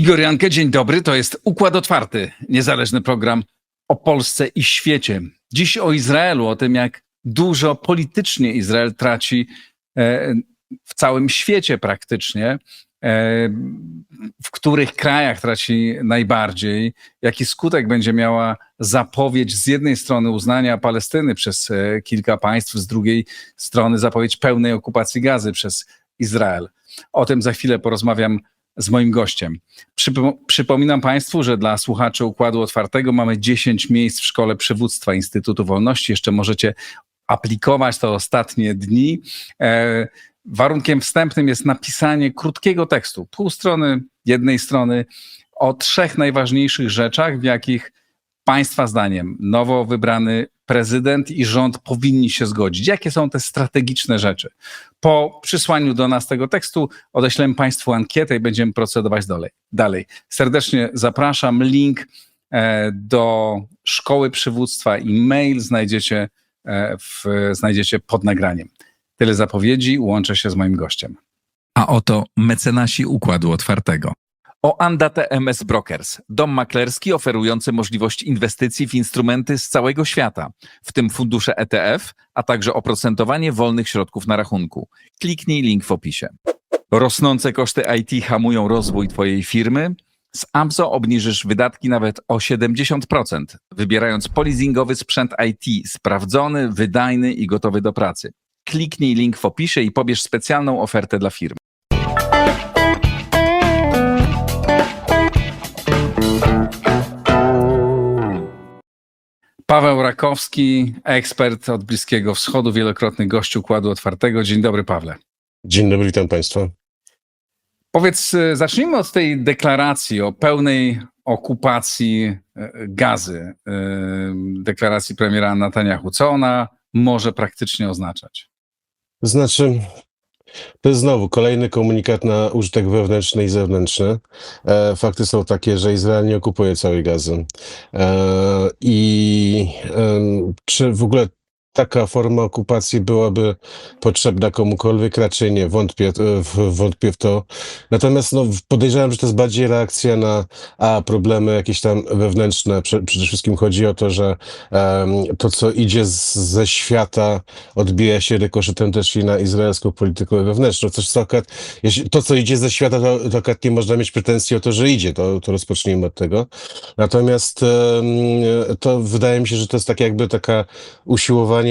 Igor Jankę, dzień dobry. To jest Układ Otwarty, niezależny program o Polsce i świecie. Dziś o Izraelu, o tym, jak dużo politycznie Izrael traci w całym świecie praktycznie, w których krajach traci najbardziej, jaki skutek będzie miała zapowiedź z jednej strony uznania Palestyny przez kilka państw, z drugiej strony zapowiedź pełnej okupacji Gazy przez Izrael. O tym za chwilę porozmawiam z moim gościem. Przypominam Państwu, że dla słuchaczy Układu Otwartego mamy 10 miejsc w Szkole Przywództwa Instytutu Wolności. Jeszcze możecie aplikować to ostatnie dni. Warunkiem wstępnym jest napisanie krótkiego tekstu, pół strony, jednej strony, o 3 najważniejszych rzeczach, w jakich Państwa zdaniem nowo wybrany prezydent i rząd powinni się zgodzić. Jakie są te strategiczne rzeczy? Po przysłaniu do nas tego tekstu odeślemy Państwu ankietę i będziemy procedować dalej. Serdecznie zapraszam. Link do Szkoły Przywództwa i mail znajdziecie pod nagraniem. Tyle zapowiedzi, łączę się z moim gościem. A oto mecenasi Układu Otwartego. Oanda TMS Brokers, dom maklerski oferujący możliwość inwestycji w instrumenty z całego świata, w tym fundusze ETF, a także oprocentowanie wolnych środków na rachunku. Kliknij link w opisie. Rosnące koszty IT hamują rozwój Twojej firmy? Z Amzo obniżysz wydatki nawet o 70%, wybierając polizingowy sprzęt IT sprawdzony, wydajny i gotowy do pracy. Kliknij link w opisie i pobierz specjalną ofertę dla firmy. Paweł Rakowski, ekspert od Bliskiego Wschodu, wielokrotny gość Układu Otwartego. Dzień dobry, Pawle. Dzień dobry, witam Państwa. Powiedz, zacznijmy od tej deklaracji o pełnej okupacji Gazy, deklaracji premiera Netanjahu. Co ona może praktycznie oznaczać? Znaczy, to jest znowu kolejny komunikat na użytek wewnętrzny i zewnętrzny. Fakty są takie, że Izrael nie okupuje całej Gazy. Czy w ogóle taka forma okupacji byłaby potrzebna komukolwiek? Raczej nie, wątpię w to. Natomiast podejrzewam, że to jest bardziej reakcja na problemy jakieś tam wewnętrzne. Przede wszystkim chodzi o to, że to, co idzie ze świata, odbija się rykoszetem też i na izraelską politykę wewnętrzną. To, co idzie ze świata, to akurat nie można mieć pretensji o to, że idzie. To rozpocznijmy od tego. Natomiast to wydaje mi się, że to jest tak jakby taka usiłowanie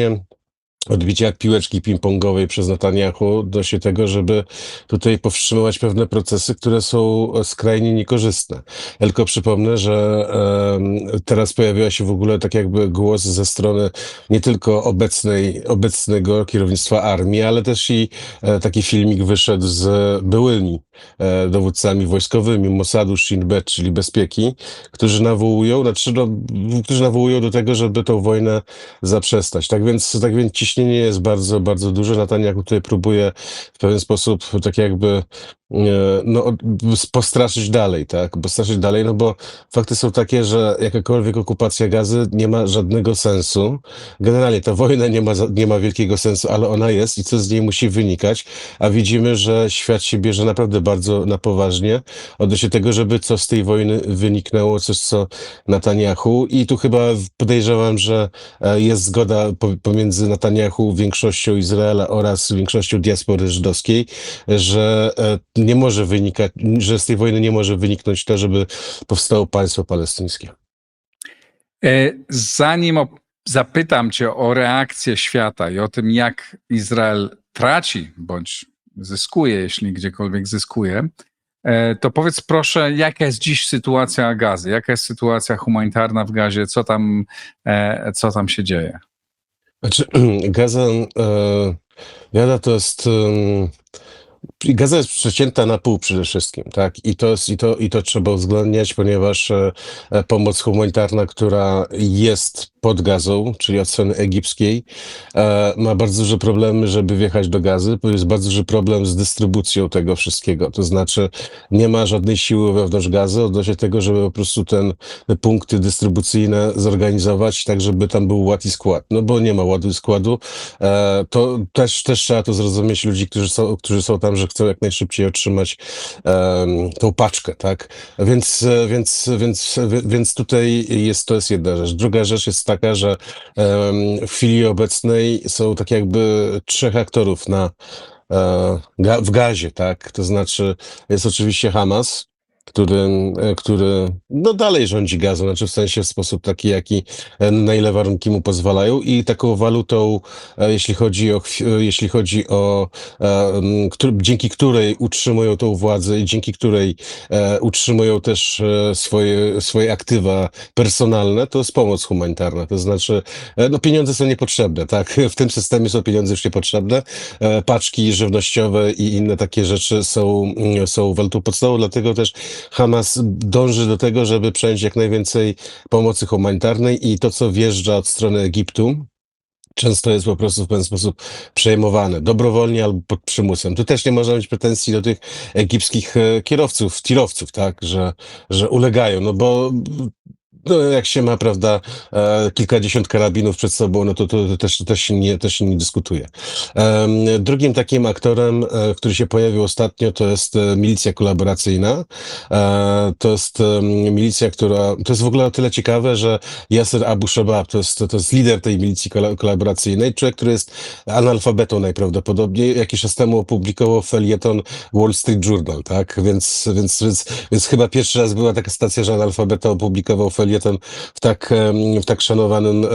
odbicia piłeczki ping-pongowej przez Netanjahu do tego, żeby tutaj powstrzymywać pewne procesy, które są skrajnie niekorzystne. Ja tylko przypomnę, że teraz pojawiła się w ogóle tak jakby głos ze strony nie tylko obecnego kierownictwa armii, ale też i taki filmik wyszedł z byłymi dowódcami wojskowymi Mossadu, Shin Bet, czyli bezpieki, którzy nawołują do tego, żeby tą wojnę zaprzestać. Tak więc ciśnienie jest bardzo, bardzo duże. Netanjahu tutaj próbuje w pewien sposób tak jakby postraszyć dalej, tak? Postraszyć dalej, bo fakty są takie, że jakakolwiek okupacja Gazy nie ma żadnego sensu. Generalnie ta wojna nie ma wielkiego sensu, ale ona jest i co z niej musi wynikać, a widzimy, że świat się bierze naprawdę bardzo na poważnie odnośnie tego, żeby co z tej wojny wyniknęło, coś co Netanjahu, i tu chyba podejrzewam, że jest zgoda pomiędzy Netanjahu, większością Izraela oraz większością diaspory żydowskiej, że że z tej wojny nie może wyniknąć to, żeby powstało państwo palestyńskie. Zanim zapytam Cię o reakcję świata i o tym, jak Izrael traci bądź zyskuje, jeśli gdziekolwiek zyskuje, to powiedz proszę, jaka jest dziś sytuacja Gazy? Jaka jest sytuacja humanitarna w Gazie? Co tam się dzieje? Znaczy, Gaza jest przecięta na pół przede wszystkim, tak? I to trzeba uwzględniać, ponieważ pomoc humanitarna, która jest pod Gazą, czyli od strony egipskiej, ma bardzo duże problemy, żeby wjechać do Gazy, bo jest bardzo duży problem z dystrybucją tego wszystkiego. To znaczy nie ma żadnej siły wewnątrz Gazy odnośnie tego, żeby po prostu te punkty dystrybucyjne zorganizować tak, żeby tam był ład i skład. No bo nie ma ładu i składu. To też trzeba to zrozumieć ludzi, którzy są tam, że chcą jak najszybciej otrzymać tą paczkę, tak? Więc tutaj to jest jedna rzecz. Druga rzecz jest taka, że w chwili obecnej są tak jakby trzech aktorów w Gazie, tak? To znaczy jest oczywiście Hamas, który no dalej rządzi Gazą, znaczy w sensie w sposób taki, na ile warunki mu pozwalają i taką walutą, jeśli chodzi o dzięki której utrzymują tą władzę i dzięki której utrzymują też swoje aktywa personalne, to jest pomoc humanitarna. To znaczy, no pieniądze są niepotrzebne, tak? W tym systemie są pieniądze już niepotrzebne. Paczki żywnościowe i inne takie rzeczy są walutą podstawową, dlatego też Hamas dąży do tego, żeby przejąć jak najwięcej pomocy humanitarnej i to, co wjeżdża od strony Egiptu, często jest po prostu w pewien sposób przejmowane, dobrowolnie albo pod przymusem. Tu też nie można mieć pretensji do tych egipskich tirowców, tak, że ulegają, no bo no, jak się ma, prawda, kilkadziesiąt karabinów przed sobą, no to też się nie dyskutuje. Drugim takim aktorem, który się pojawił ostatnio, to jest milicja kolaboracyjna. To jest milicja, to jest w ogóle o tyle ciekawe, że Yasser Abu Shabab to jest lider tej milicji kolaboracyjnej, człowiek, który jest analfabetą najprawdopodobniej. Jakiś czas temu opublikował felieton Wall Street Journal, tak? Więc chyba pierwszy raz była taka sytuacja, że analfabeta opublikował felieton w tak szanowanym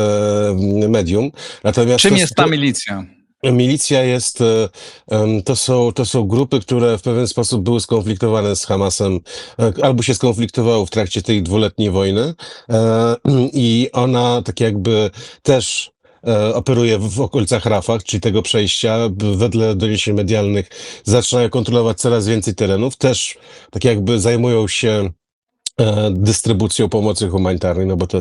medium. Natomiast Czym jest ta milicja? Milicja to są grupy, które w pewien sposób były skonfliktowane z Hamasem, albo się skonfliktowały w trakcie tej dwuletniej wojny i ona tak jakby też operuje w okolicach Rafah, czyli tego przejścia. Wedle doniesień medialnych zaczynają kontrolować coraz więcej terenów. Też tak jakby zajmują się dystrybucją pomocy humanitarnej, no bo to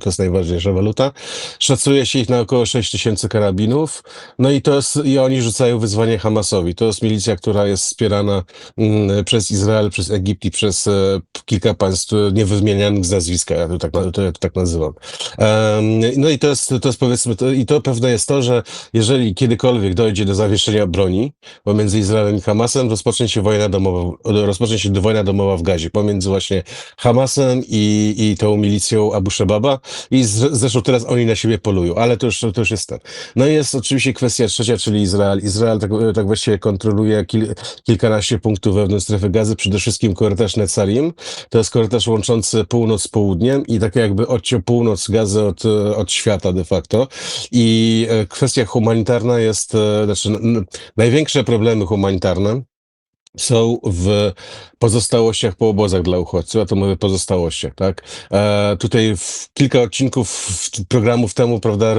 jest najważniejsza waluta. Szacuje się ich na około 6 000 karabinów, no i oni rzucają wyzwanie Hamasowi. To jest milicja, która jest wspierana przez Izrael, przez Egipt i przez kilka państw niewymienianych z nazwiska, ja to tak nazywam. No i to jest powiedzmy, i to pewne jest to, że jeżeli kiedykolwiek dojdzie do zawieszenia broni pomiędzy Izraelem i Hamasem, rozpocznie się wojna domowa w Gazie, pomiędzy właśnie Hamasem i tą milicją Abu Shababa i zresztą teraz oni na siebie polują, ale to już jest ten. No i jest oczywiście kwestia trzecia, czyli Izrael. Izrael tak właściwie kontroluje kilkanaście punktów wewnątrz strefy Gazy, przede wszystkim korytarz Netzarim. To jest korytarz łączący północ z południem i tak jakby odciął północ Gazy od świata de facto. I kwestia humanitarna jest, największe problemy humanitarne są w pozostałościach po obozach dla uchodźców, a to mówię pozostałościach, tak? Tutaj kilka odcinków programów temu, prawda,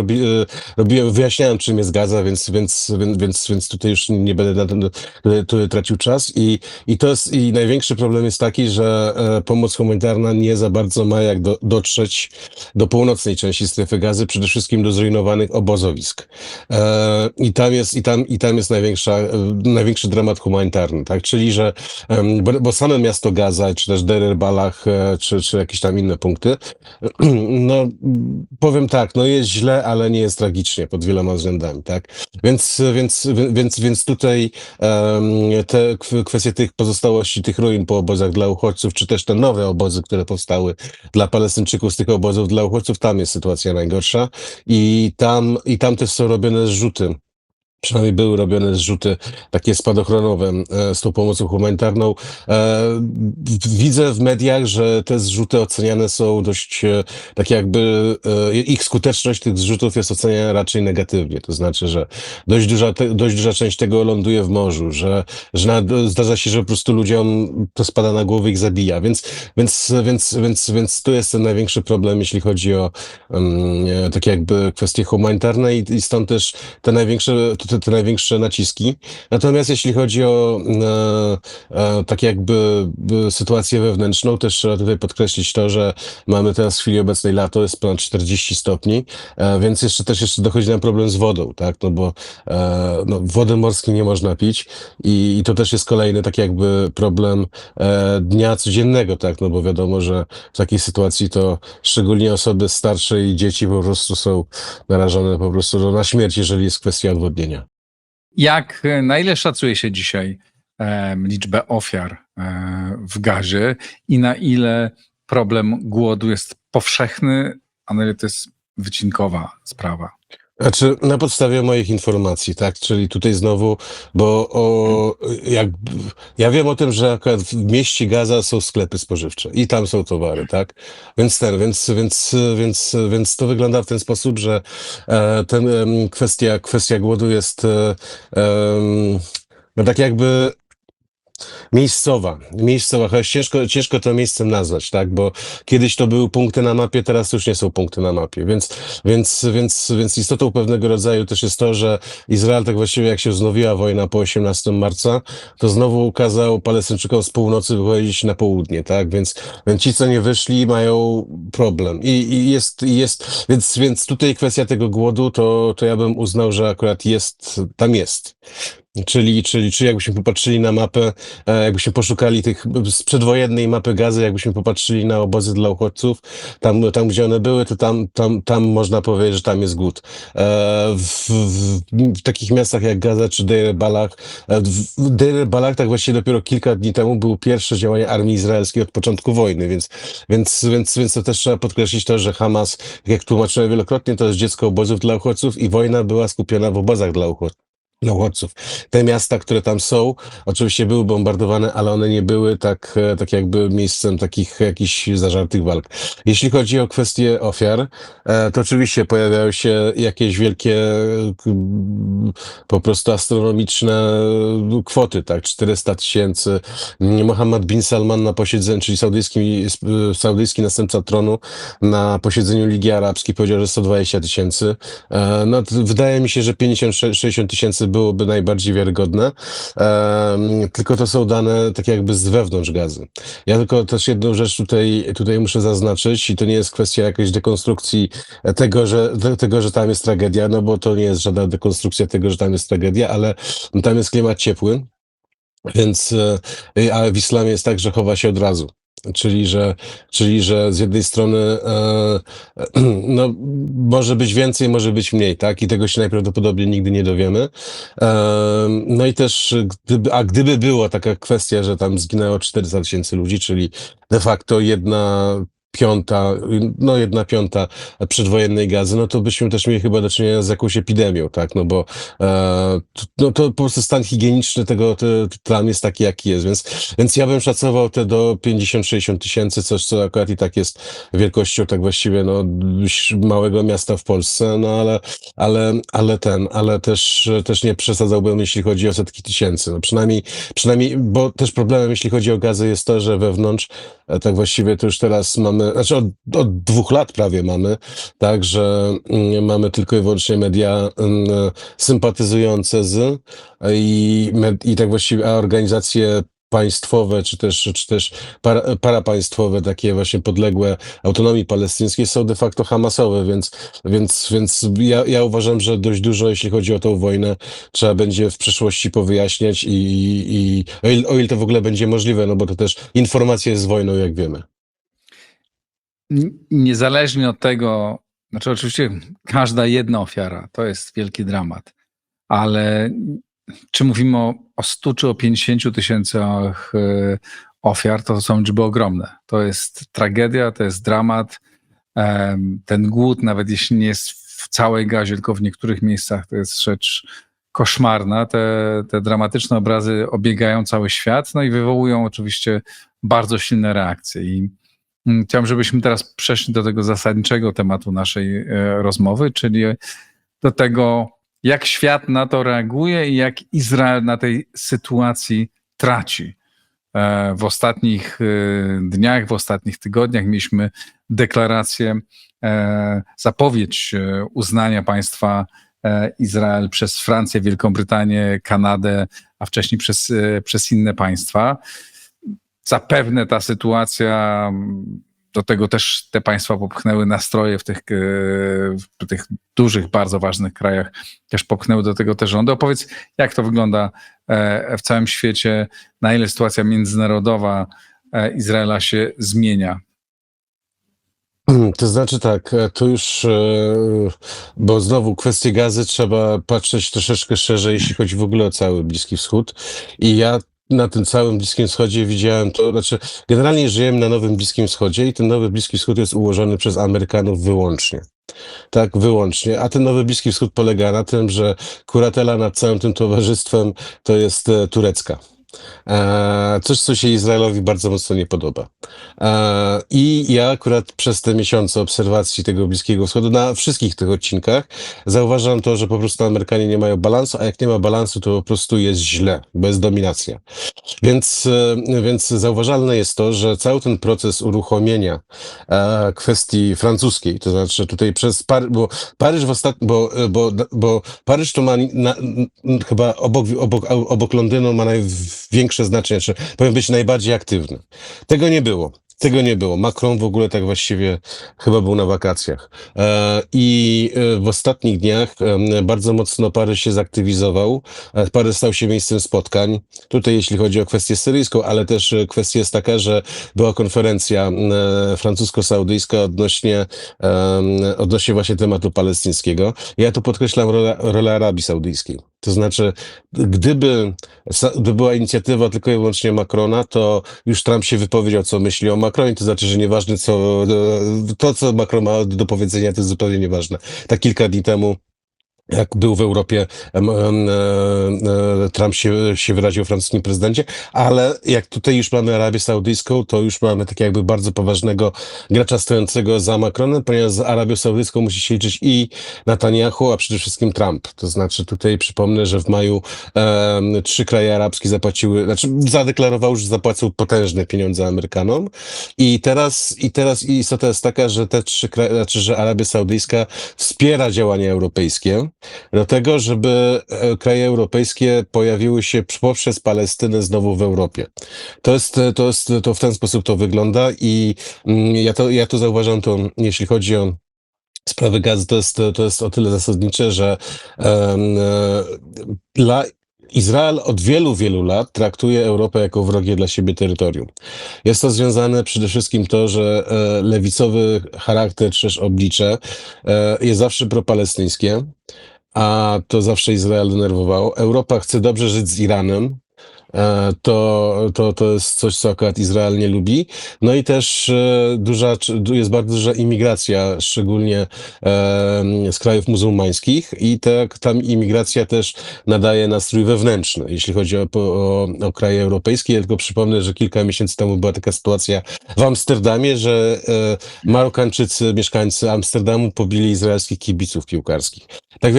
wyjaśniałem, czym jest Gaza, więc tutaj już nie będę na tym tracił czas i największy problem jest taki, że pomoc humanitarna nie za bardzo ma jak dotrzeć do północnej części strefy Gazy, przede wszystkim do zrujnowanych obozowisk. I tam jest największy dramat humanitarny, tak? Czyli, że bo same miasto Gaza, czy też Deir el-Balah, czy jakieś tam inne punkty, no powiem tak, no jest źle, ale nie jest tragicznie pod wieloma względami, tak? Więc tutaj te kwestie tych pozostałości, tych ruin po obozach dla uchodźców, czy też te nowe obozy, które powstały dla Palestyńczyków z tych obozów dla uchodźców, tam jest sytuacja najgorsza i tam też są robione zrzuty. Przynajmniej były robione zrzuty takie spadochronowe z tą pomocą humanitarną. Widzę w mediach, że te zrzuty oceniane są dość, tak jakby ich skuteczność tych zrzutów jest oceniana raczej negatywnie. To znaczy, że dość duża część tego ląduje w morzu, że zdarza się, że po prostu ludziom to spada na głowę i ich zabija. Więc tu jest ten największy problem, jeśli chodzi o takie jakby kwestie humanitarne i stąd też te największe naciski. Natomiast jeśli chodzi o tak jakby sytuację wewnętrzną, też trzeba tutaj podkreślić to, że mamy teraz w chwili obecnej lato, jest ponad 40 stopni, więc jeszcze dochodzi nam problem z wodą, tak, no bo wody morskiej nie można pić i to też jest kolejny tak jakby problem dnia codziennego, tak, no bo wiadomo, że w takiej sytuacji to szczególnie osoby starsze i dzieci po prostu są narażone po prostu na śmierć, jeżeli jest kwestia odwodnienia. Na ile szacuje się dzisiaj liczbę ofiar w Gazie i na ile problem głodu jest powszechny, a na ile to jest wycinkowa sprawa. Znaczy, na podstawie moich informacji, tak, czyli tutaj znowu, bo ja wiem o tym, że akurat w mieście Gaza są sklepy spożywcze i tam są towary, tak, więc to wygląda w ten sposób, że kwestia głodu jest no tak jakby miejscowa, choć ciężko to miejscem nazwać, tak, bo kiedyś to były punkty na mapie, teraz już nie są punkty na mapie, więc istotą pewnego rodzaju też jest to, że Izrael tak właściwie jak się wznowiła wojna po 18 marca, to znowu kazał Palestyńczykom z północy wychodzić na południe, tak, więc ci, co nie wyszli, mają problem więc tutaj kwestia tego głodu, to ja bym uznał, że akurat tam jest. Czyli jakbyśmy popatrzyli na mapę, jakbyśmy poszukali tych z przedwojennej mapy Gazy, jakbyśmy popatrzyli na obozy dla uchodźców, tam gdzie one były, to tam można powiedzieć, że tam jest głód. W takich miastach jak Gaza czy Deir el-Balah, w Deir el-Balah tak właściwie dopiero kilka dni temu było pierwsze działanie armii izraelskiej od początku wojny, więc to też trzeba podkreślić to, że Hamas, jak tłumaczyłem wielokrotnie, to jest dziecko obozów dla uchodźców i wojna była skupiona w obozach dla uchodźców. Te miasta, które tam są, oczywiście były bombardowane, ale one nie były tak jakby miejscem takich jakichś zażartych walk. Jeśli chodzi o kwestię ofiar, to oczywiście pojawiają się jakieś wielkie, po prostu astronomiczne kwoty, tak, 400 000. Mohammed bin Salman na posiedzeniu, czyli saudyjski następca tronu, na posiedzeniu Ligi Arabskiej powiedział, że 120 000. No, wydaje mi się, że 50-60 000 byłoby najbardziej wiarygodne, tylko to są dane tak jakby z wewnątrz Gazy. Ja tylko też jedną rzecz tutaj muszę zaznaczyć i to nie jest kwestia jakiejś dekonstrukcji tego, że tam jest tragedia, no bo to nie jest żadna dekonstrukcja tego, że tam jest tragedia, ale tam jest klimat ciepły, więc ale w islamie jest tak, że chowa się od razu. Czyli że z jednej strony no, może być więcej, może być mniej, tak? I tego się najprawdopodobniej nigdy nie dowiemy. No i też gdyby była taka kwestia, że tam zginęło 400 000 ludzi, czyli de facto jedna piąta przedwojennej Gazy, no to byśmy też mieli chyba do czynienia z jakąś epidemią, tak, no bo to po prostu stan higieniczny tego tam jest taki, jaki jest, więc ja bym szacował te do 50-60 000, coś co akurat i tak jest wielkością tak właściwie, no, małego miasta w Polsce, no ale też nie przesadzałbym, jeśli chodzi o setki tysięcy, no przynajmniej, bo też problemem, jeśli chodzi o Gazę, jest to, że wewnątrz tak właściwie to już teraz mamy, znaczy od 2 lat prawie mamy, tak, że mamy tylko i wyłącznie media sympatyzujące i tak właściwie, a organizacje państwowe, czy też parapaństwowe, takie właśnie podległe autonomii palestyńskiej są de facto hamasowe, więc ja uważam, że dość dużo, jeśli chodzi o tą wojnę, trzeba będzie w przyszłości powyjaśniać i o ile to w ogóle będzie możliwe, no bo to też informacja jest z wojną, jak wiemy. Niezależnie od tego, znaczy oczywiście każda jedna ofiara to jest wielki dramat, ale czy mówimy o 100 czy o 50 tysiącach ofiar, to są liczby ogromne. To jest tragedia, to jest dramat. Ten głód, nawet jeśli nie jest w całej Gazie, tylko w niektórych miejscach, to jest rzecz koszmarna. Te dramatyczne obrazy obiegają cały świat, no i wywołują oczywiście bardzo silne reakcje. I chciałem, żebyśmy teraz przeszli do tego zasadniczego tematu naszej rozmowy, czyli do tego, jak świat na to reaguje i jak Izrael na tej sytuacji traci. W ostatnich dniach, w ostatnich tygodniach mieliśmy deklarację, zapowiedź uznania państwa Izrael przez Francję, Wielką Kanadę, a wcześniej przez inne państwa. Zapewne ta sytuacja, do tego też te państwa popchnęły nastroje w tych dużych, bardzo ważnych krajach, też popchnęły do tego te rządy. Opowiedz, jak to wygląda w całym świecie, na ile sytuacja międzynarodowa Izraela się zmienia? To znaczy tak, to już, bo znowu kwestie Gazy trzeba patrzeć troszeczkę szerzej, jeśli chodzi w ogóle o cały Bliski Wschód. I ja na tym całym Bliskim Wschodzie widziałem to, znaczy generalnie żyjemy na Nowym Bliskim Wschodzie i ten Nowy Bliski Wschód jest ułożony przez Amerykanów wyłącznie. Tak, wyłącznie. A ten Nowy Bliski Wschód polega na tym, że kuratela nad całym tym towarzystwem to jest turecka. Coś, co się Izraelowi bardzo mocno nie podoba. I ja akurat przez te miesiące obserwacji tego Bliskiego Wschodu na wszystkich tych odcinkach zauważam to, że po prostu Amerykanie nie mają balansu, a jak nie ma balansu, to po prostu jest źle, bo jest dominacja. Więc zauważalne jest to, że cały ten proces uruchomienia kwestii francuskiej, to znaczy tutaj przez bo Paryż bo Paryż to ma chyba obok Londynu ma największe znaczenie, czy powinien być najbardziej aktywny. Tego nie było. Tego nie było. Macron w ogóle tak właściwie chyba był na wakacjach. I w ostatnich dniach bardzo mocno Paryż się zaktywizował. Paryż stał się miejscem spotkań. Tutaj jeśli chodzi o kwestię syryjską, ale też kwestia jest taka, że była konferencja francusko-saudyjska odnośnie właśnie tematu palestyńskiego. Ja tu podkreślam rolę Arabii Saudyjskiej. To znaczy, gdyby była inicjatywa tylko i wyłącznie Macrona, to już Trump się wypowiedział, co myśli o Macronie, to znaczy, że nieważne co Macron ma do powiedzenia, to jest zupełnie nieważne. Tak kilka dni temu, jak był w Europie, Trump się wyraził o francuskim prezydencie, ale jak tutaj już mamy Arabię Saudyjską, to już mamy tak jakby bardzo poważnego gracza stojącego za Macronem, ponieważ z Arabią Saudyjską musi się liczyć i Netanyahu, a przede wszystkim Trump. To znaczy tutaj przypomnę, że w maju 3 kraje arabskie zadeklarowały, że zapłacą potężne pieniądze Amerykanom i teraz istota jest taka, że te 3 kraje, że Arabia Saudyjska wspiera działania europejskie, do tego, żeby kraje europejskie pojawiły się poprzez Palestynę znowu w Europie. To w ten sposób to wygląda i ja to zauważam, to jeśli chodzi o sprawy gazy, to jest o tyle zasadnicze, że Izrael od wielu, wielu lat traktuje Europę jako wrogie dla siebie terytorium. Jest to związane przede wszystkim to, że lewicowy charakter czy też oblicze jest zawsze propalestyńskie, a to zawsze Izrael denerwowało. Europa chce dobrze żyć z Iranem. To jest coś, co akurat Izrael nie lubi. No i też jest bardzo duża imigracja, szczególnie z krajów muzułmańskich i ta imigracja też nadaje nastrój wewnętrzny, jeśli chodzi o kraje europejskie. Ja tylko przypomnę, że kilka miesięcy temu była taka sytuacja w Amsterdamie, że Marokańczycy, mieszkańcy Amsterdamu pobili izraelskich kibiców piłkarskich. Tak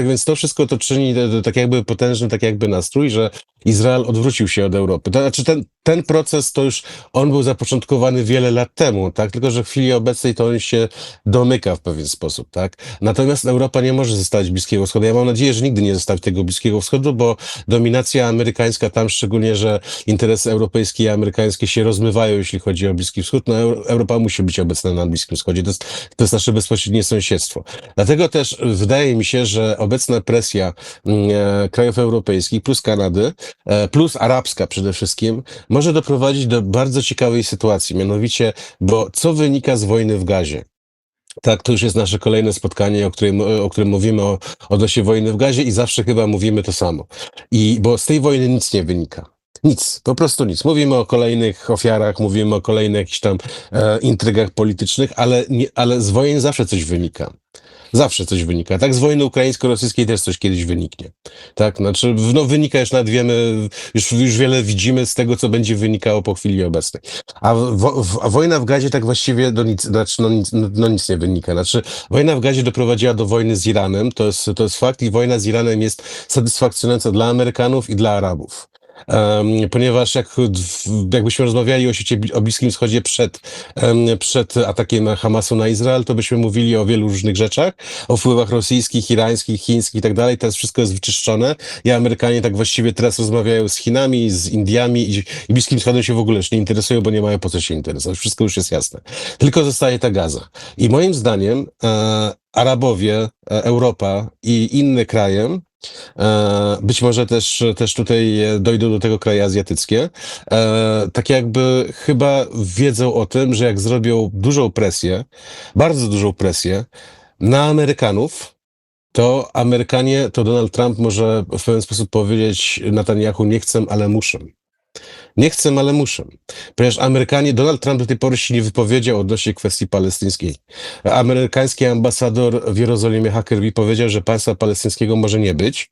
więc to wszystko to czyni tak jakby potężny, tak jakby nastrój, że Izrael odwrócił się od Europy. To znaczy ten proces to już, on był zapoczątkowany wiele lat temu, tak? Tylko że w chwili obecnej to on się domyka w pewien sposób, tak? Natomiast Europa nie może zostawić Bliskiego Wschodu. Ja mam nadzieję, że nigdy nie zostawi tego Bliskiego Wschodu, bo dominacja amerykańska tam, szczególnie, że interesy europejskie i amerykańskie się rozmywają, jeśli chodzi o Bliski Wschód, no Europa musi być obecna na Bliskim Wschodzie. To jest nasze bezpośrednie sąsiedztwo. Dlatego też wydaje mi się, że obecna presja krajów europejskich plus Kanady, plus arabska przede wszystkim, może doprowadzić do bardzo ciekawej sytuacji, mianowicie, bo co wynika z wojny w Gazie? Tak, to już jest nasze kolejne spotkanie, o którym mówimy odnośnie wojny w Gazie i zawsze chyba mówimy to samo. Bo z tej wojny nic nie wynika. Nic, po prostu nic. Mówimy o kolejnych ofiarach, mówimy o kolejnych jakichś tam intrygach politycznych, ale z wojen zawsze coś wynika. Zawsze coś wynika. Tak, z wojny ukraińsko-rosyjskiej też coś kiedyś wyniknie. Tak, znaczy, wynika już nawet wiemy, już wiele widzimy z tego, co będzie wynikało po chwili obecnej. A wojna w Gazie tak właściwie do nic, nic nie wynika. Znaczy, wojna w Gazie doprowadziła do wojny z Iranem, to jest fakt i wojna z Iranem jest satysfakcjonująca dla Amerykanów i dla Arabów. Ponieważ jakbyśmy rozmawiali o Bliskim Wschodzie przed atakiem Hamasu na Izrael, to byśmy mówili o wielu różnych rzeczach, o wpływach rosyjskich, irańskich, chińskich i tak dalej. Teraz wszystko jest wyczyszczone i Amerykanie tak właściwie teraz rozmawiają z Chinami, z Indiami i Bliskim Wschodem się w ogóle już nie interesują, bo nie mają po co się interesować. Wszystko już jest jasne. Tylko zostaje ta Gaza. I moim zdaniem Arabowie, Europa i inne kraje, być może też tutaj dojdą do tego kraje azjatyckie, tak jakby chyba wiedzą o tym, że jak zrobią dużą presję, bardzo dużą presję na Amerykanów, to Amerykanie, to Donald Trump może w pewien sposób powiedzieć Netanyahu: nie chcę, ale muszę. Nie chcę, ale muszę. Ponieważ Amerykanie, Donald Trump do tej pory się nie wypowiedział odnośnie kwestii palestyńskiej. Amerykański ambasador w Jerozolimie Huckabee powiedział, że państwa palestyńskiego może nie być,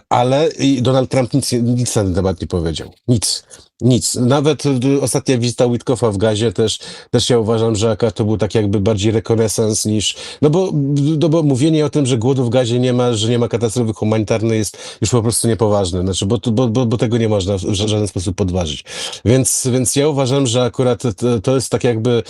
ale i Donald Trump nic na ten temat nie powiedział. Nic. Nic. Nawet ostatnia wizyta Witkoffa w Gazie też ja uważam, że to był tak jakby bardziej rekonesans niż... No bo mówienie o tym, że głodu w Gazie nie ma, że nie ma katastrofy humanitarnej jest już po prostu niepoważne. Znaczy, bo tego nie można w żaden sposób podważyć. Więc ja uważam, że akurat to jest tak jakby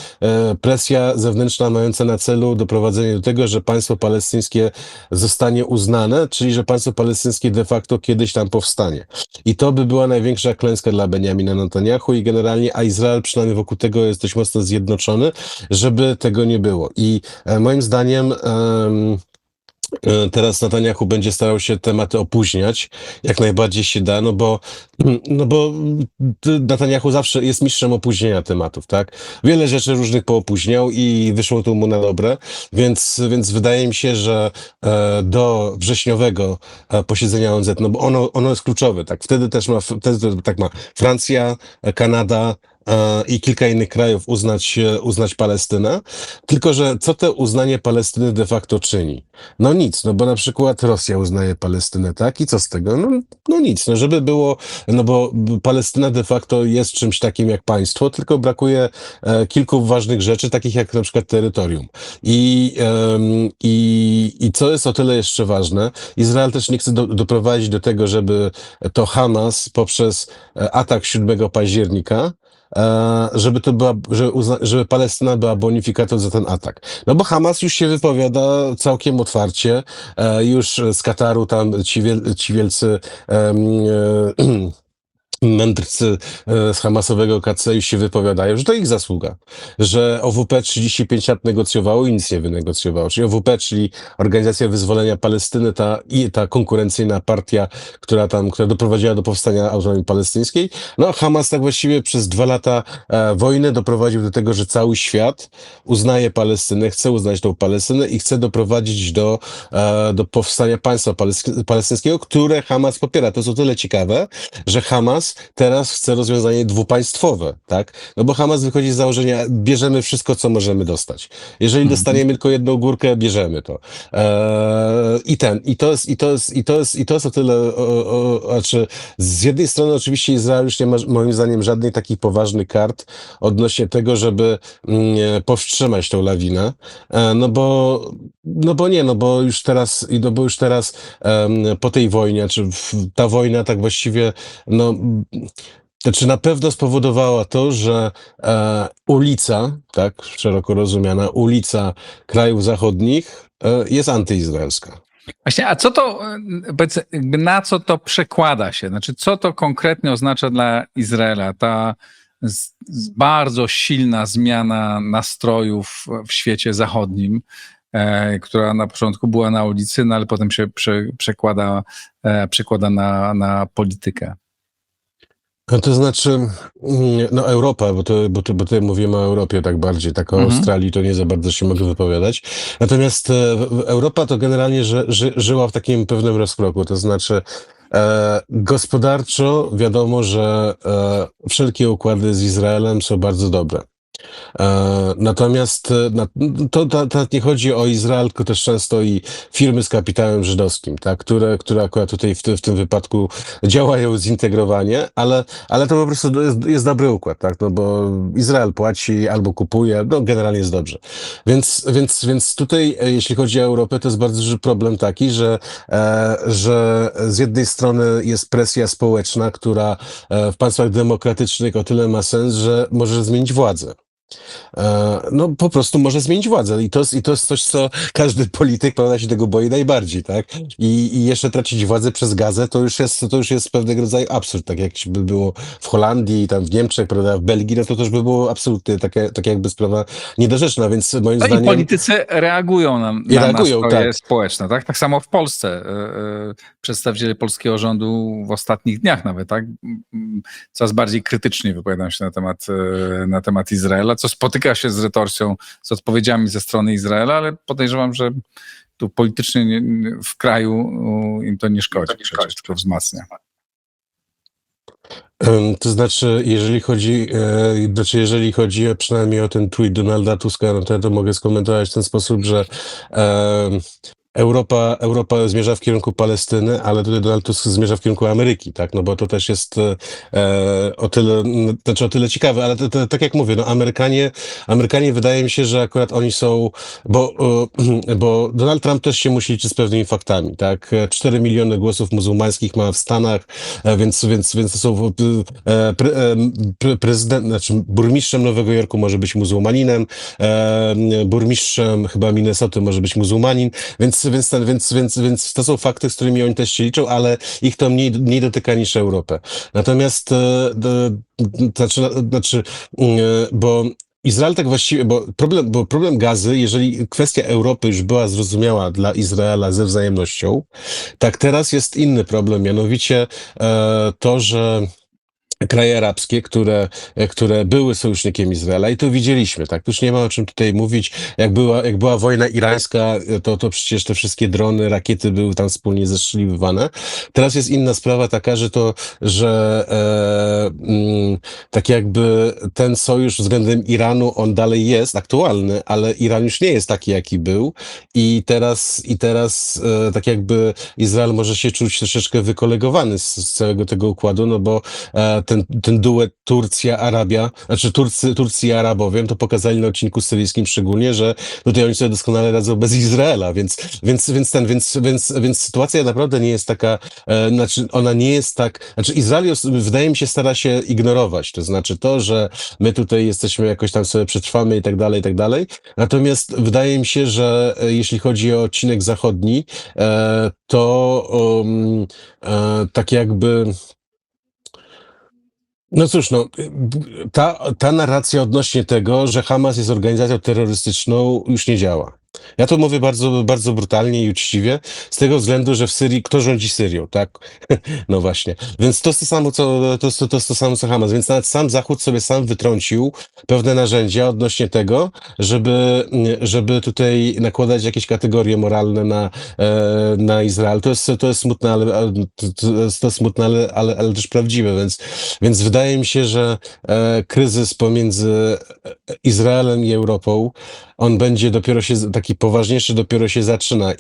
presja zewnętrzna mająca na celu doprowadzenie do tego, że państwo palestyńskie zostanie uznane, czyli że państwo palestyńskie de facto kiedyś tam powstanie. I to by była największa klęska dla Benjamina Netanyahu i generalnie, a Izrael przynajmniej wokół tego jest dość mocno zjednoczony, żeby tego nie było. I moim zdaniem teraz Netanyahu będzie starał się tematy opóźniać, jak najbardziej się da, no bo Netanyahu zawsze jest mistrzem opóźnienia tematów, tak? Wiele rzeczy różnych poopóźniał i wyszło to mu na dobre, więc wydaje mi się, że do wrześniowego posiedzenia ONZ, no bo ono jest kluczowe, tak? Wtedy tak ma Francja, Kanada, i kilka innych krajów uznać Palestynę. Tylko że co to uznanie Palestyny de facto czyni? No nic, no bo na przykład Rosja uznaje Palestynę, tak? I co z tego? No nic, no żeby było, no bo Palestyna de facto jest czymś takim jak państwo, tylko brakuje kilku ważnych rzeczy, takich jak na przykład terytorium. I co jest o tyle jeszcze ważne, Izrael też nie chce doprowadzić do tego, żeby to Hamas poprzez atak 7 października żeby Palestyna była bonifikatem za ten atak. No bo Hamas już się wypowiada całkiem otwarcie, już z Kataru tam ci wielcy mędrcy z hamasowego KC już się wypowiadają, że to ich zasługa, że OWP 35 lat negocjowało i nic nie wynegocjowało. Czyli OWP, czyli Organizacja Wyzwolenia Palestyny, ta konkurencyjna partia, która doprowadziła do powstania autonomii palestyńskiej. No Hamas tak właściwie przez 2 lata wojny doprowadził do tego, że cały świat uznaje Palestynę, chce uznać tą Palestynę i chce doprowadzić do powstania państwa palestyńskiego, które Hamas popiera. To jest o tyle ciekawe, że Hamas teraz chce rozwiązanie dwupaństwowe, tak? No bo Hamas wychodzi z założenia, bierzemy wszystko, co możemy dostać. Jeżeli dostaniemy tylko jedną górkę, bierzemy to. I to jest o tyle, znaczy z jednej strony oczywiście Izrael już nie ma moim zdaniem żadnych takich poważnych kart odnośnie tego, żeby powstrzymać tą lawinę, bo już teraz po tej wojnie, ta wojna tak właściwie, znaczy na pewno spowodowała to, że ulica, tak, szeroko rozumiana, ulica krajów zachodnich jest antyizraelska. Właśnie, a co to, jakby na co to przekłada się? Znaczy, co to konkretnie oznacza dla Izraela? Ta bardzo silna zmiana nastrojów w świecie zachodnim, która na początku była na ulicy, no ale potem się przekłada na politykę. No to znaczy, Europa, bo tutaj mówimy o Europie tak bardziej, tak o Australii to nie za bardzo się mogę wypowiadać. Natomiast Europa to generalnie żyła w takim pewnym rozkroku, to znaczy gospodarczo wiadomo, że wszelkie układy z Izraelem są bardzo dobre. Natomiast to nie chodzi o Izrael, tylko też często i firmy z kapitałem żydowskim, tak, które akurat tutaj w tym wypadku działają zintegrowanie, ale to po prostu jest dobry układ, tak, no bo Izrael płaci albo kupuje, no generalnie jest dobrze. Więc tutaj, jeśli chodzi o Europę, to jest bardzo duży problem taki, że z jednej strony jest presja społeczna, która w państwach demokratycznych o tyle ma sens, że może zmienić władzę. No po prostu może zmienić władzę i to jest coś, co każdy polityk, prawda, się tego boi najbardziej, tak? I jeszcze tracić władzę przez Gazę, to już jest pewnego rodzaju absurd, tak jak by było w Holandii, tam w Niemczech, prawda, w Belgii, no to też by było absolutnie taka jakby sprawa niedorzeczna, więc moim zdaniem... I politycy reagują na nastroje społeczne, tak? Tak samo w Polsce. Przedstawiciele polskiego rządu w ostatnich dniach nawet, tak? Coraz bardziej krytycznie wypowiadają się na temat Izraela, co spotyka się z retorsją, z odpowiedziami ze strony Izraela, ale podejrzewam, że Tu politycznie w kraju im to nie szkodzi, przecież tylko wzmacnia. To znaczy, jeżeli chodzi przynajmniej o ten tweet Donalda Tuska, no to mogę skomentować w ten sposób, że Europa zmierza w kierunku Palestyny, ale tutaj Donald Tusk zmierza w kierunku Ameryki, tak? No bo to też jest o tyle ciekawe, ale tak jak mówię, no Amerykanie wydaje mi się, że akurat oni są, bo Donald Trump też się musi liczyć z pewnymi faktami, tak? 4 miliony głosów muzułmańskich ma w Stanach, więc to są prezydent, znaczy burmistrzem Nowego Jorku może być muzułmaninem, burmistrzem chyba Minnesoty może być muzułmanin, więc to są fakty, z którymi oni też się liczą, ale ich to mniej dotyka niż Europę. Natomiast, bo Izrael tak właściwie, bo problem Gazy, jeżeli kwestia Europy już była zrozumiała dla Izraela ze wzajemnością, tak teraz jest inny problem, mianowicie to, że kraje arabskie, które były sojusznikiem Izraela i to widzieliśmy, tak? Tu już nie ma o czym tutaj mówić. Jak była wojna irańska, to przecież te wszystkie drony, rakiety były tam wspólnie zestrzeliwywane. Teraz jest inna sprawa taka, tak jakby ten sojusz względem Iranu, on dalej jest aktualny, ale Iran już nie jest taki, jaki był i teraz tak jakby Izrael może się czuć troszeczkę wykolegowany z całego tego układu, no bo ten duet Turcja-Arabia, znaczy Turcy i Arabowie, to pokazali na odcinku syryjskim szczególnie, że tutaj oni sobie doskonale radzą bez Izraela, więc sytuacja naprawdę nie jest taka, znaczy ona nie jest tak, znaczy Izrael wydaje mi się stara się ignorować, to znaczy to, że my tutaj jesteśmy jakoś tam sobie przetrwamy i tak dalej, natomiast wydaje mi się, że jeśli chodzi o odcinek zachodni, to tak jakby no cóż, no, ta narracja odnośnie tego, że Hamas jest organizacją terrorystyczną, już nie działa. Ja to mówię bardzo, bardzo brutalnie i uczciwie, z tego względu, że w Syrii, kto rządzi Syrią, tak? No właśnie. Więc to jest to samo co Hamas. Więc nawet sam Zachód sobie sam wytrącił pewne narzędzia odnośnie tego, żeby tutaj nakładać jakieś kategorie moralne na Izrael. To jest smutne, to smutne, ale też prawdziwe, więc wydaje mi się, że kryzys pomiędzy Izraelem i Europą, on będzie taki poważniejszy dopiero się zaczyna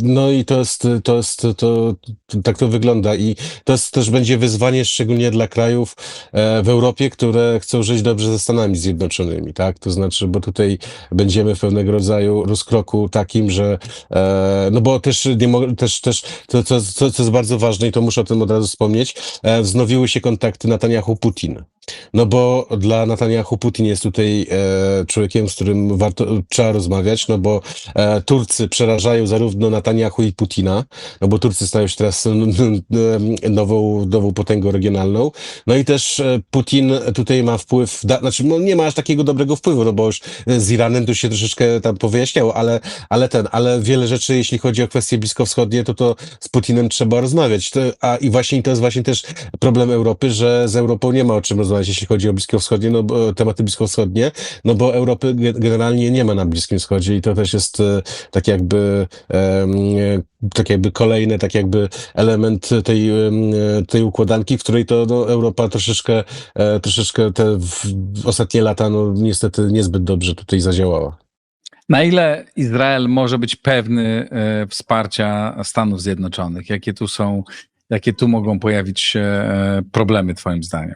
no i tak to wygląda i też będzie wyzwanie szczególnie dla krajów w Europie, które chcą żyć dobrze ze Stanami Zjednoczonymi, tak? To znaczy, bo tutaj będziemy w pewnego rodzaju rozkroku takim, że no bo też co jest bardzo ważne i to muszę o tym od razu wspomnieć, wznowiły się kontakty Netanyahu-Putin. No bo dla Netanyahu Putin jest tutaj człowiekiem, z którym trzeba rozmawiać, no bo Turcy przerażają zarówno Netanyahu i Putina, no bo Turcy stają się teraz nową potęgą regionalną, no i też Putin tutaj ma wpływ, znaczy no nie ma aż takiego dobrego wpływu, no bo już z Iranem to się troszeczkę tam powyjaśniało, ale wiele rzeczy, jeśli chodzi o kwestie bliskowschodnie, to z Putinem trzeba rozmawiać. To jest właśnie też problem Europy, że z Europą nie ma o czym rozmawiać, jeśli chodzi o Bliskowschodnie, no bo tematy bliskowschodnie, no bo Europy generalnie nie ma na Bliskim Wschodzie i to też jest tak jakby kolejny tak jakby element tej układanki, w której to no, Europa troszeczkę w ostatnie lata no niestety niezbyt dobrze tutaj zadziałała. Na ile Izrael może być pewny wsparcia Stanów Zjednoczonych? Jakie tu mogą pojawić się problemy, twoim zdaniem?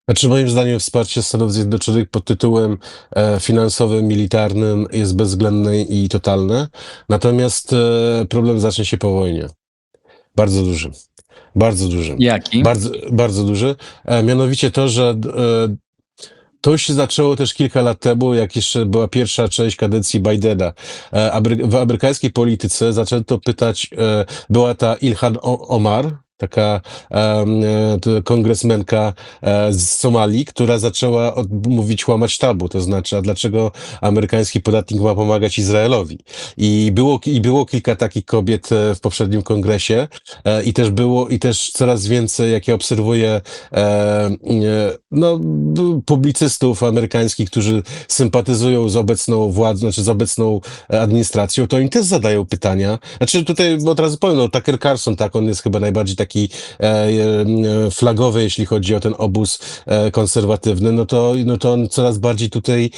Znaczy, moim zdaniem wsparcie Stanów Zjednoczonych pod tytułem finansowym, militarnym jest bezwzględne i totalne. Natomiast problem zacznie się po wojnie. Bardzo duży. Bardzo duży. Jaki? Bardzo, bardzo duży. Mianowicie to, że to już się zaczęło też kilka lat temu, jak jeszcze była pierwsza część kadencji Bidena. W amerykańskiej polityce zaczęto pytać, była ta Ilhan Omar, taka kongresmenka z Somalii, która zaczęła łamać tabu, to znaczy, a dlaczego amerykański podatnik ma pomagać Izraelowi? I było kilka takich kobiet w poprzednim kongresie i też coraz więcej, jak ja obserwuję, no, publicystów amerykańskich, którzy sympatyzują z obecną władzą, znaczy z obecną administracją, to oni też zadają pytania. Znaczy tutaj od razu powiem, no, Tucker Carlson, tak, on jest chyba najbardziej taki flagowy, jeśli chodzi o ten obóz konserwatywny, no to on coraz bardziej tutaj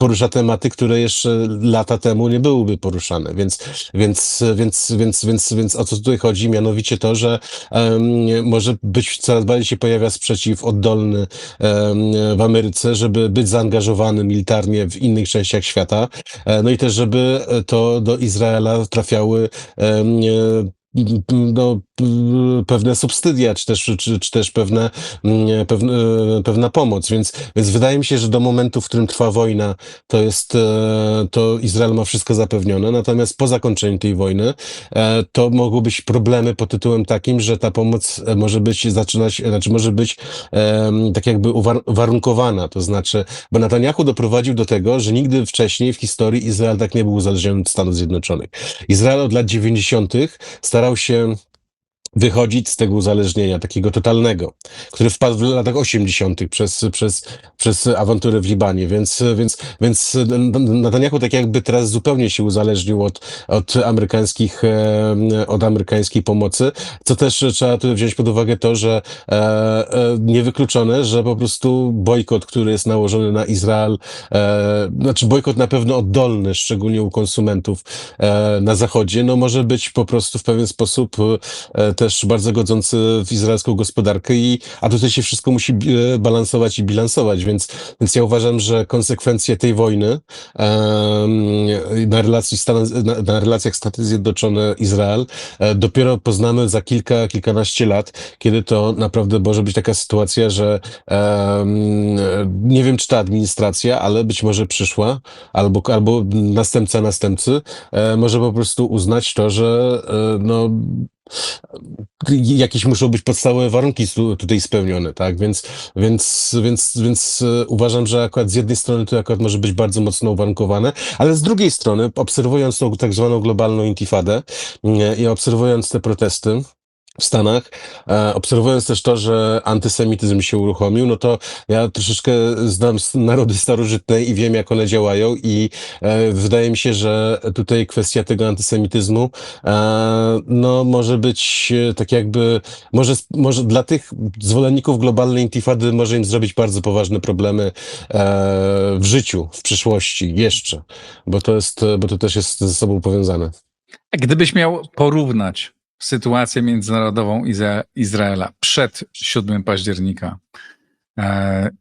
porusza tematy, które jeszcze lata temu nie byłyby poruszane, więc o co tutaj chodzi? Mianowicie to, że może być, coraz bardziej się pojawia sprzeciw oddolny w Ameryce, żeby być zaangażowany militarnie w innych częściach świata, no i też, żeby to do Izraela trafiały no, pewne subsydia, czy też pewna pomoc, więc wydaje mi się, że do momentu, w którym trwa wojna, to Izrael ma wszystko zapewnione, natomiast po zakończeniu tej wojny to mogą być problemy pod tytułem takim, że ta pomoc może być tak jakby uwarunkowana, to znaczy, bo Netanyahu doprowadził do tego, że nigdy wcześniej w historii Izrael tak nie był uzależniony od Stanów Zjednoczonych. Izrael od lat 90. starał się wychodzić z tego uzależnienia, takiego totalnego, który wpadł w latach 80. przez awanturę w Libanie, więc Netanyahu tak jakby teraz zupełnie się uzależnił od amerykańskiej pomocy, co też trzeba tu wziąć pod uwagę to, że niewykluczone, że po prostu bojkot, który jest nałożony na Izrael, znaczy bojkot na pewno oddolny, szczególnie u konsumentów na Zachodzie, no może być po prostu w pewien sposób też bardzo godzący w izraelską gospodarkę a tutaj się wszystko musi balansować i bilansować, więc ja uważam, że konsekwencje tej wojny na relacjach Stany Zjednoczone-Izrael dopiero poznamy za kilkanaście lat, kiedy to naprawdę może być taka sytuacja, że nie wiem, czy ta administracja, ale być może przyszła, albo następca następcy może po prostu uznać to, że no jakieś muszą być podstawowe warunki tutaj spełnione, tak? Więc uważam, że akurat z jednej strony to akurat może być bardzo mocno uwarunkowane, ale z drugiej strony, obserwując tą tak zwaną globalną intifadę i obserwując te protesty w Stanach, obserwując też to, że antysemityzm się uruchomił, no to ja troszeczkę znam narody starożytne i wiem, jak one działają i wydaje mi się, że tutaj kwestia tego antysemityzmu no może być tak jakby, może dla tych zwolenników globalnej intifady może im zrobić bardzo poważne problemy w życiu, w przyszłości jeszcze, bo to też jest ze sobą powiązane. Gdybyś miał porównać sytuację międzynarodową Izraela przed 7 października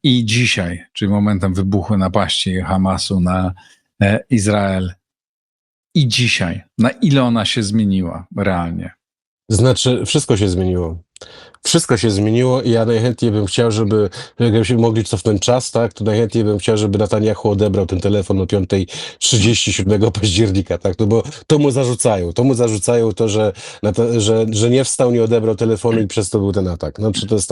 i dzisiaj, czyli momentem wybuchu napaści Hamasu na Izrael i dzisiaj, na ile ona się zmieniła realnie? Znaczy, wszystko się zmieniło. Wszystko się zmieniło i ja najchętniej bym chciał, jakbyśmy mogli cofnąć czas, tak, to najchętniej bym chciał, żeby Netanyahu odebrał ten telefon o 5:30 7 października, tak, no bo to mu zarzucają to, że nie wstał, nie odebrał telefonu i przez to był ten atak. No, czy to jest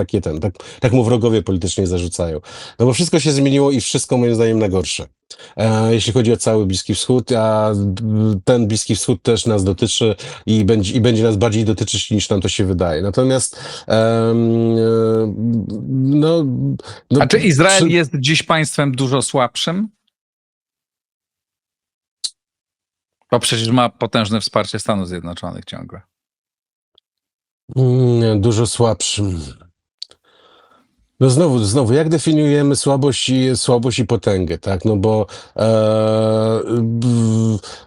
tak mu wrogowie politycznie zarzucają. No bo wszystko się zmieniło i wszystko moim zdaniem na gorsze. Jeśli chodzi o cały Bliski Wschód, a ten Bliski Wschód też nas dotyczy i będzie nas bardziej dotyczyć niż nam to się wydaje. Natomiast A czy Izrael jest dziś państwem dużo słabszym? Bo przecież ma potężne wsparcie Stanów Zjednoczonych ciągle. Dużo słabszym. No znowu, jak definiujemy słabość i potęgę, tak? No bo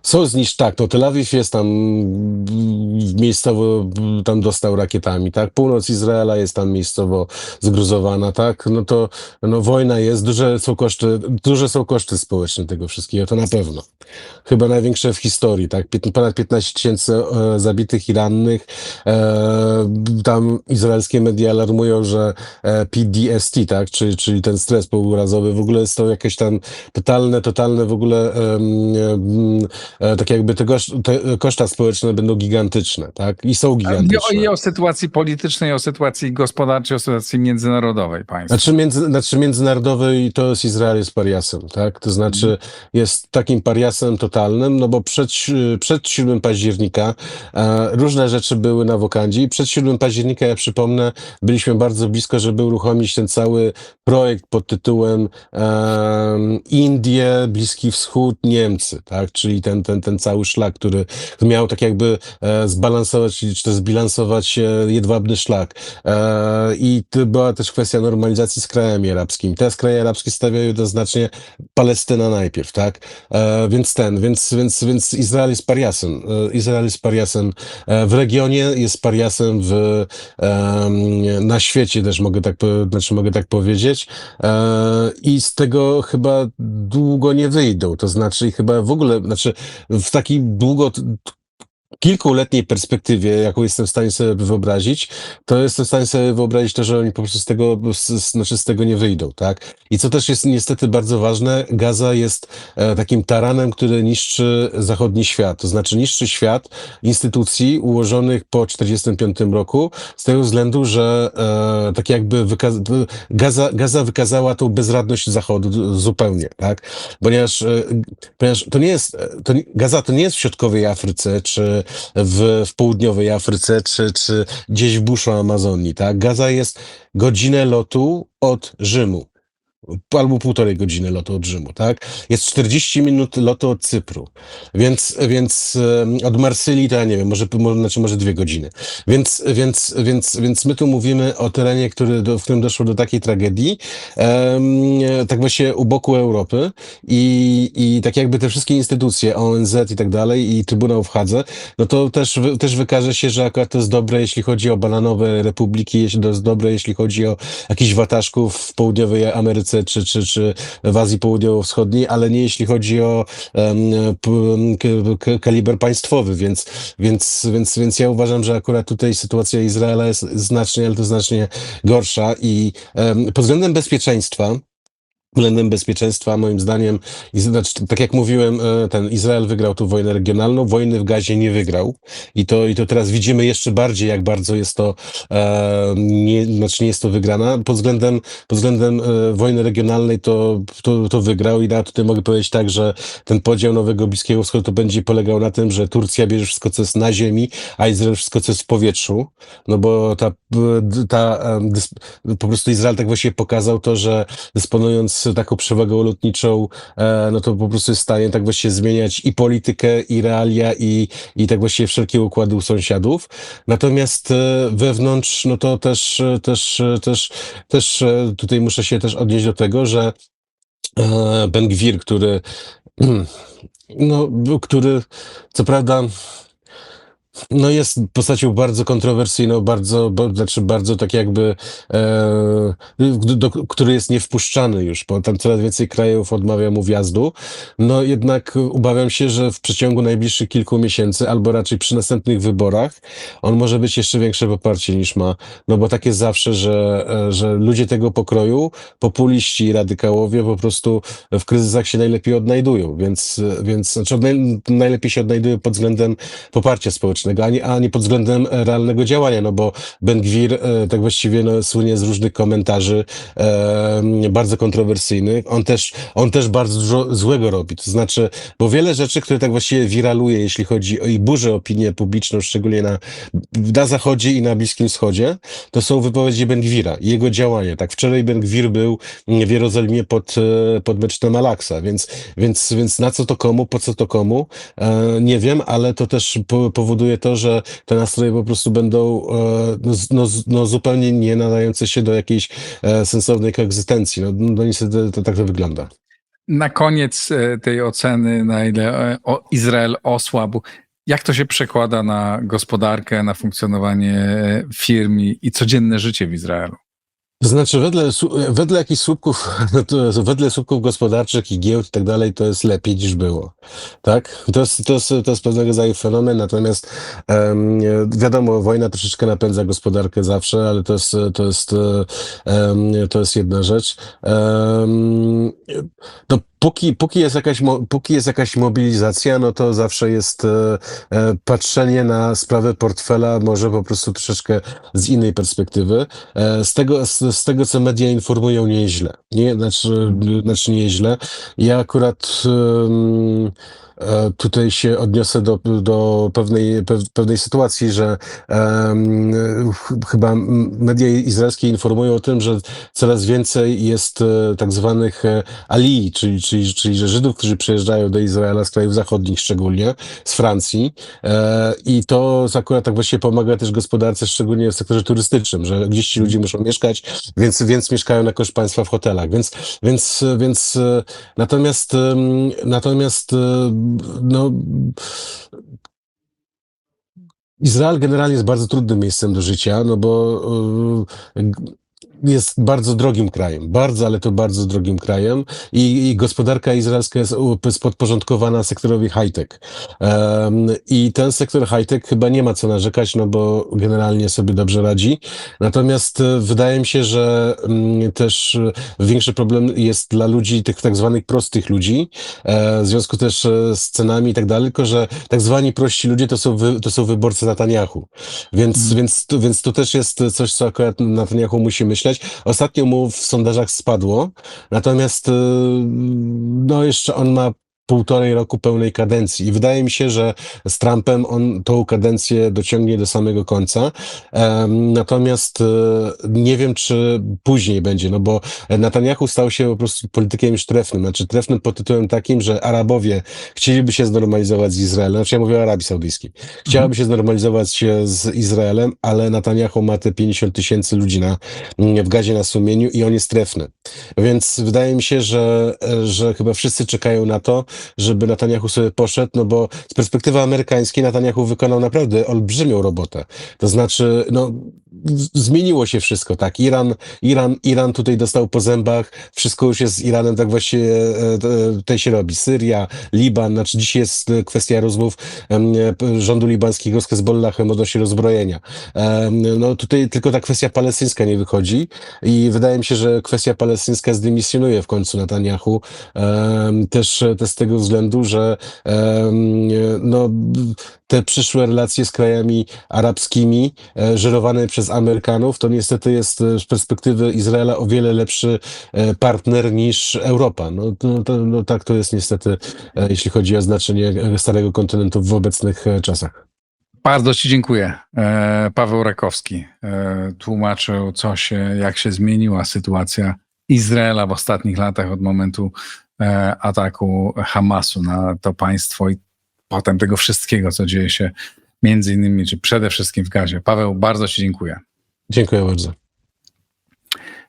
są tak, no Tel Awiw jest tam miejscowo, tam dostał rakietami, tak? Północ Izraela jest tam miejscowo zgruzowana, tak? No to wojna jest, duże są koszty społeczne tego wszystkiego, to na pewno. Chyba największe w historii, tak? Ponad 15 000 zabitych i rannych. Tam izraelskie media alarmują, że PD PTSD, tak, czyli ten stres pourazowy, w ogóle jest to jakieś tam totalne w ogóle, tak jakby te koszta społeczne będą gigantyczne, tak, i są gigantyczne. I o sytuacji politycznej, o sytuacji gospodarczej, o sytuacji międzynarodowej państwa. Znaczy międzynarodowy to jest Izrael jest pariasem, tak? To znaczy jest takim pariasem totalnym, no bo przed 7 października różne rzeczy były na wokandzie i przed 7 października, ja przypomnę, byliśmy bardzo blisko, żeby uruchomić ten cały projekt pod tytułem Indie, Bliski Wschód, Niemcy, tak? Czyli ten cały szlak, który miał tak jakby zbalansować, czy też zbilansować jedwabny szlak. I to była też kwestia normalizacji z krajami arabskimi. Teraz kraje arabskie stawiają jednoznacznie Palestyna najpierw, tak? Więc Izrael jest pariasem. Izrael jest pariasem w regionie, jest pariasem na świecie też mogę tak powiedzieć. I z tego chyba długo nie wyjdą. To znaczy chyba w ogóle, w takiej kilkuletniej perspektywie, jaką jestem w stanie sobie wyobrazić, to jestem w stanie sobie wyobrazić to, że oni po prostu z tego nie wyjdą, tak? I co też jest niestety bardzo ważne, Gaza jest takim taranem, który niszczy zachodni świat, to znaczy niszczy świat instytucji ułożonych po 1945 roku, z tego względu, że tak jakby Gaza wykazała tą bezradność Zachodu zupełnie, tak? Ponieważ to nie jest, Gaza to nie jest w środkowej Afryce, czy w południowej Afryce, czy gdzieś w buszu Amazonii, tak? Gaza jest godzinę lotu od Rzymu. Albo 1,5 godziny lotu od Rzymu, tak? Jest 40 minut lotu od Cypru, więc od Marsylii to ja nie wiem, może 2 godziny. Więc my tu mówimy o terenie, w którym doszło do takiej tragedii, tak właśnie u boku Europy i tak jakby te wszystkie instytucje, ONZ i tak dalej i Trybunał w Hadze, no to też wykaże się, że akurat to jest dobre, jeśli chodzi o bananowe republiki, to jest dobre, jeśli chodzi o jakichś wataszków w południowej Ameryce czy w Azji Południowo-Wschodniej, ale nie jeśli chodzi o kaliber państwowy, więc ja uważam, że akurat tutaj sytuacja Izraela jest znacznie, ale to znacznie gorsza i pod względem bezpieczeństwa, moim zdaniem, tak jak mówiłem, ten Izrael wygrał tu wojnę regionalną, wojny w Gazie nie wygrał i to teraz widzimy jeszcze bardziej, jak bardzo jest to, nie jest to wygrana. Pod względem wojny regionalnej to wygrał i tutaj mogę powiedzieć tak, że ten podział Nowego Bliskiego Wschodu to będzie polegał na tym, że Turcja bierze wszystko, co jest na ziemi, a Izrael wszystko, co jest w powietrzu, no bo po prostu Izrael tak właśnie pokazał to, że dysponując taką przewagą lotniczą, no to po prostu jest w stanie tak właściwie zmieniać i politykę, i realia, i tak właściwie wszelkie układy u sąsiadów. Natomiast wewnątrz, no to też tutaj muszę się też odnieść do tego, że Ben Gvir, który co prawda jest postacią bardzo kontrowersyjną, bardzo tak jakby, który jest niewpuszczany już, bo tam coraz więcej krajów odmawia mu wjazdu. No jednak obawiam się, że w przeciągu najbliższych kilku miesięcy, albo raczej przy następnych wyborach, on może być jeszcze większe poparcie niż ma. No bo tak jest zawsze, że ludzie tego pokroju, populiści i radykałowie po prostu w kryzysach się najlepiej odnajdują, więc najlepiej się odnajdują pod względem poparcia społecznego, a nie pod względem realnego działania, no bo Ben Gvir tak właściwie słynie z różnych komentarzy bardzo kontrowersyjnych. On też bardzo dużo złego robi, to znaczy, bo wiele rzeczy, które tak właściwie wiraluje, jeśli chodzi o i burzy opinię publiczną, szczególnie na Zachodzie i na Bliskim Wschodzie, to są wypowiedzi Ben Gvira i jego działania. Tak, wczoraj Ben Gvir był w Jerozolimie pod meczetem Al-Aqsa, więc na co to komu, po co to komu, nie wiem, ale to też powoduje to, że te nastroje po prostu będą zupełnie nie nadające się do jakiejś sensownej koegzystencji. No niestety to tak to wygląda. Na koniec tej oceny, na ile Izrael osłabł, jak to się przekłada na gospodarkę, na funkcjonowanie firm i codzienne życie w Izraelu? To znaczy, wedle jakichś słupków, wedle słupków gospodarczych i giełd i tak dalej, to jest lepiej niż było. Tak? To jest pewnego rodzaju fenomen, natomiast wiadomo, wojna troszeczkę napędza gospodarkę zawsze, ale to jest jedna rzecz. No, póki jest jakaś mobilizacja, no to zawsze jest patrzenie na sprawę portfela, może po prostu troszeczkę z innej perspektywy. Z tego, co media informują, nieźle. Znaczy nieźle. Ja akurat tutaj się odniosę do pewnej sytuacji, że chyba media izraelskie informują o tym, że coraz więcej jest tak zwanych Ali, czyli że Żydów, którzy przyjeżdżają do Izraela z krajów zachodnich szczególnie, z Francji, i to akurat tak właściwie pomaga też gospodarce, szczególnie w sektorze turystycznym, że gdzieś ci ludzie muszą mieszkać, więc mieszkają na koszt państwa w hotelach. Natomiast no, Izrael generalnie jest bardzo trudnym miejscem do życia, no bo jest bardzo drogim krajem, ale to bardzo drogim krajem i gospodarka izraelska jest podporządkowana sektorowi high-tech. I ten sektor high-tech chyba nie ma co narzekać, no bo generalnie sobie dobrze radzi. Natomiast wydaje mi się, że też większy problem jest dla ludzi, tych tak zwanych prostych ludzi, w związku też z cenami i tak dalej, tylko że tak zwani prości ludzie to są wyborcy Netanyahu. Więc to też jest coś, co akurat Netanyahu musi myśleć. Ostatnio mu w sondażach spadło, natomiast no jeszcze on ma 1,5 roku pełnej kadencji i wydaje mi się, że z Trumpem on tą kadencję dociągnie do samego końca. Natomiast nie wiem, czy później będzie, no bo Netanyahu stał się po prostu politykiem już trefnym, znaczy trefnym pod tytułem takim, że Arabowie chcieliby się znormalizować z Izraelem, znaczy ja mówię o Arabii Saudyjskiej, chciałaby się znormalizować z Izraelem, ale Netanyahu ma te 50 000 ludzi w gazie na sumieniu i on jest trefny. Więc wydaje mi się, że chyba wszyscy czekają na to, żeby Netanyahu sobie poszedł, no bo z perspektywy amerykańskiej Netanyahu wykonał naprawdę olbrzymią robotę. To znaczy, no, zmieniło się wszystko, tak? Iran tutaj dostał po zębach, wszystko już jest z Iranem, tak właściwie tutaj się robi. Syria, Liban, znaczy dzisiaj jest kwestia rozmów rządu libańskiego z Hezbollahem odnośnie rozbrojenia. No tutaj tylko ta kwestia palestyńska nie wychodzi i wydaje mi się, że kwestia palestyńska zdymisjonuje w końcu Netanyahu, też z tego względu, że no, te przyszłe relacje z krajami arabskimi, żerowane przez Amerykanów, to niestety jest z perspektywy Izraela o wiele lepszy partner niż Europa. No tak to jest niestety, jeśli chodzi o znaczenie Starego Kontynentu w obecnych czasach. Bardzo Ci dziękuję. Paweł Rakowski tłumaczył, jak się zmieniła sytuacja Izraela w ostatnich latach od momentu ataku Hamasu na to państwo i potem tego wszystkiego, co dzieje się między innymi, czy przede wszystkim w Gazie. Paweł, bardzo Ci dziękuję. Dziękuję bardzo.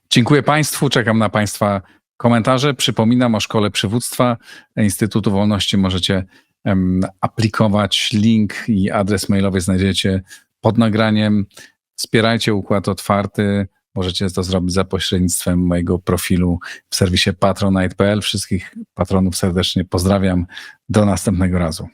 Dziękuję Państwu, czekam na Państwa komentarze. Przypominam o Szkole Przywództwa Instytutu Wolności. Możecie aplikować, link i adres mailowy znajdziecie pod nagraniem. Wspierajcie Układ Otwarty. Możecie to zrobić za pośrednictwem mojego profilu w serwisie patronite.pl. Wszystkich patronów serdecznie pozdrawiam. Do następnego razu.